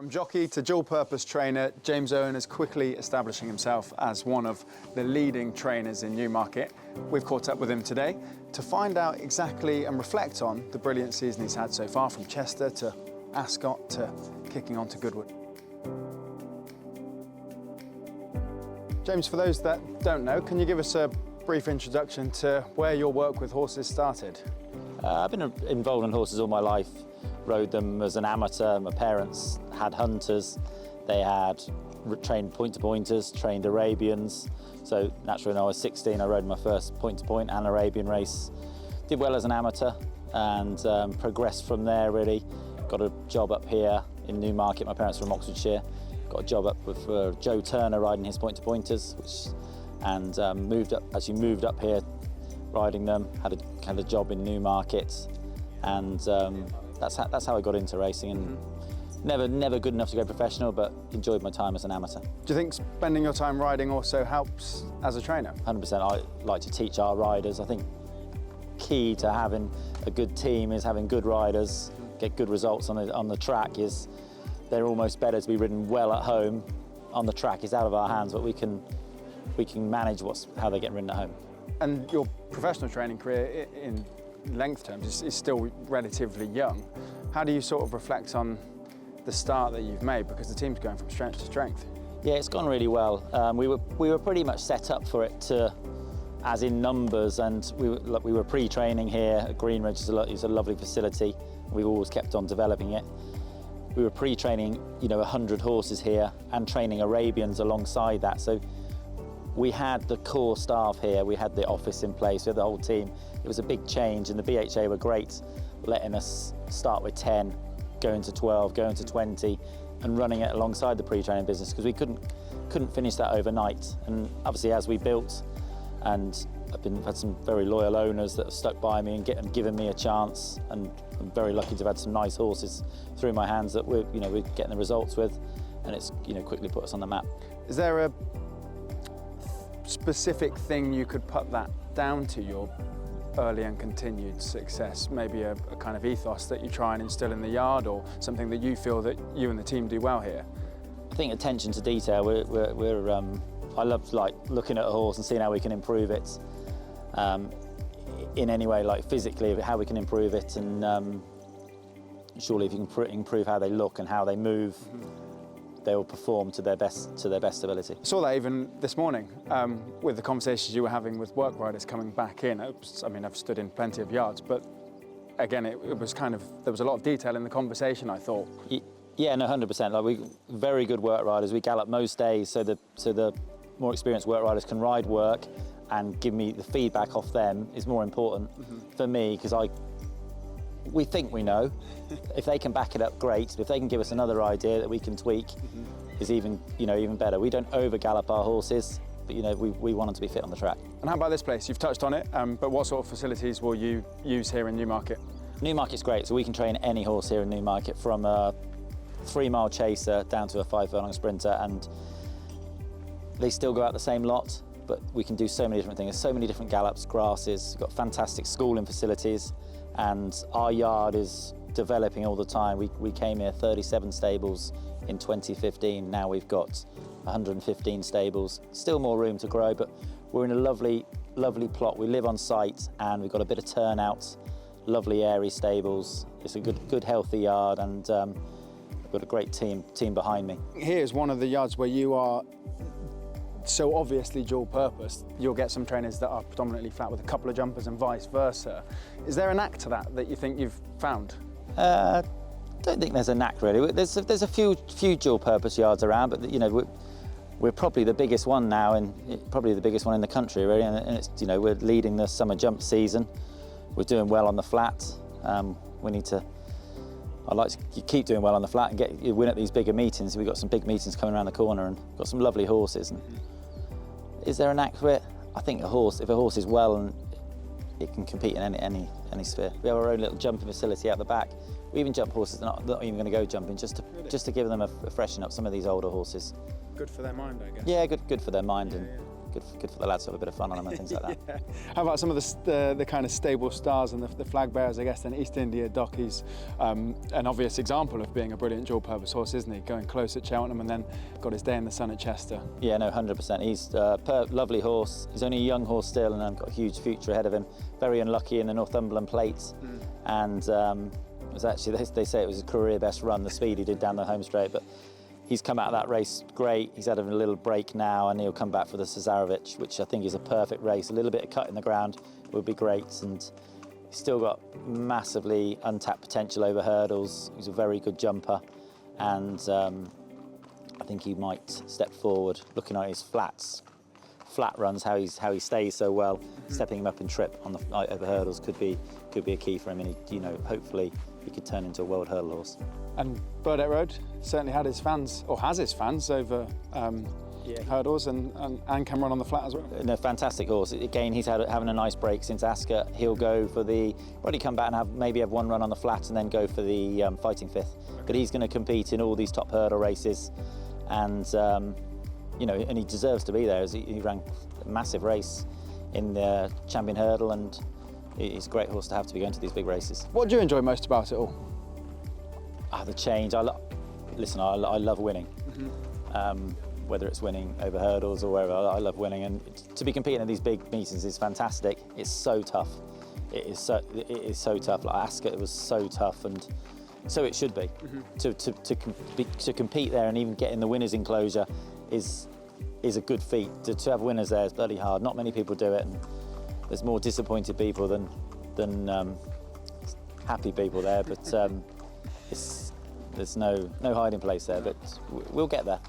From jockey to dual-purpose trainer, James Owen is quickly establishing himself as one of the leading trainers in Newmarket. We've caught up with him today to find out exactly and reflect on the brilliant season he's had so far, from Chester to Ascot to kicking on to Goodwood. James, for those that don't know, can you give us a brief introduction to where your work with horses started? I've been involved in horses all my life. Rode them as an amateur. My parents had hunters. They had trained point-to-pointers, trained Arabians. So naturally, when I was 16, I rode my first point-to-point and Arabian race. Did well as an amateur and progressed from there, really. Got a job up here in Newmarket. My parents were from Oxfordshire. Got a job up with Joe Turner riding his point-to-pointers, and moved up here riding them. Had a job in Newmarket, and that's how I got into racing. And never good enough to go professional, but enjoyed my time as an amateur. Do you think spending your time riding also helps as a trainer? 100%. I like to teach our riders. I think key to having a good team is having good riders, get good results on the track. Is they're almost better to be ridden well at home. On the track is out of our hands, but we can manage how they're getting ridden at home. And your professional training career in length terms is still relatively young. How do you sort of reflect on the start that you've made, because the team's going from strength to strength? Yeah, it's gone really well. We were pretty much set up for it as in numbers, and we were pre-training here at Greenridge. It's a lovely facility. We've always kept on developing it. We were pre-training, 100 horses here and training Arabians alongside that. So we had the core staff here, we had the office in place, we had the whole team. It was a big change, and the BHA were great, letting us start with 10, going to 12, going to 20, and running it alongside the pre-training business, because we couldn't finish that overnight. And obviously, as we built, and I've had some very loyal owners that have stuck by me and given me a chance, and I'm very lucky to have had some nice horses through my hands that we're getting the results with, and it's quickly put us on the map. Is there a specific thing you could put that down to, your early and continued success? Maybe a kind of ethos that you try and instill in the yard, or something that you feel that you and the team do well here? I think attention to detail. I love looking at a horse and seeing how we can improve it in any way, physically, how we can improve it, and surely if you can improve how they look and how they move, they will perform to their best ability. I saw that even this morning with the conversations you were having with work riders coming back in. I've stood in plenty of yards, but again, it was there was a lot of detail in the conversation, I thought. Yeah, no, 100%. We very good work riders. We gallop most days, so the more experienced work riders can ride work and give me the feedback off them is more important for me, because we think we know. If they can back it up, great. If they can give us another idea that we can tweak, is even better. We don't over gallop our horses, but we want them to be fit on the track. And how about this place? You've touched on it, but what sort of facilities will you use here in Newmarket? Newmarket's great, so we can train any horse here in Newmarket, from a 3-mile chaser down to a 5-furlong sprinter, and they still go out the same lot, but we can do so many different things. So many different gallops, grasses. We've got fantastic schooling facilities, and our yard is developing all the time. We came here 37 stables in 2015. Now we've got 115 stables. Still more room to grow, but we're in a lovely plot. We live on site, and we've got a bit of turnout, lovely airy stables. It's a good healthy yard, and I've got a great team behind me. Here's one of the yards where you are so obviously dual purpose. You'll get some trainers that are predominantly flat with a couple of jumpers and vice versa. Is there a knack to that you think you've found? I don't think there's a knack really. There's a few dual purpose yards around, but we're probably the biggest one now, and probably the biggest one in the country really. And it's we're leading the summer jump season. We're doing well on the flat. I'd like to keep doing well on the flat and win at these bigger meetings. We've got some big meetings coming around the corner, and got some lovely horses. And is there a knack for it? I think if a horse is well, and it can compete in any sphere. We have our own little jumping facility out the back. We even jump horses that are not even going to go jumping, just to give them a freshen up some of these older horses. Good for their mind, I guess. Yeah, good for their mind, and good for the lads to have a bit of fun on them and things like that. Yeah. How about some of the kind of stable stars and the flag bearers, I guess, then East India Dockeys, an obvious example of being a brilliant dual-purpose horse, isn't he? Going close at Cheltenham and then got his day in the sun at Chester. Yeah, no, 100%. He's a lovely horse. He's only a young horse still and got a huge future ahead of him. Very unlucky in the Northumberland Plate, and it was actually, they say it was his career best run, the speed he did down the home straight, but he's come out of that race great. He's had a little break now and he'll come back for the Cesarovic, which I think is a perfect race. A little bit of cut in the ground would be great, and he's still got massively untapped potential over hurdles. He's a very good jumper, and I think he might step forward. Looking at his flat runs, how he stays so well, stepping him up in trip on the over hurdles could be a key for him, and he, hopefully he could turn into a world hurdle horse. And Burdett Road certainly had his fans, or has his fans, over hurdles and can run on the flat as well. No, fantastic horse. Again, he's having a nice break since Ascot. He'll go for probably come back and maybe have one run on the flat and then go for the fighting fifth. But he's going to compete in all these top hurdle races, and and he deserves to be there, as he ran a massive race in the Champion Hurdle, and he's a great horse to have to be going to these big races. What do you enjoy most about it all? The change. I love winning. Whether it's winning over hurdles or wherever, I love winning, and to be competing in these big meetings is fantastic. It's so tough. It is so tough. Like Ascot, it was so tough, and so it should be. To compete there and even get in the winners' enclosure is a good feat. To have winners there is bloody hard. Not many people do it, and there's more disappointed people than happy people there. But there's no hiding place there. But we'll get there.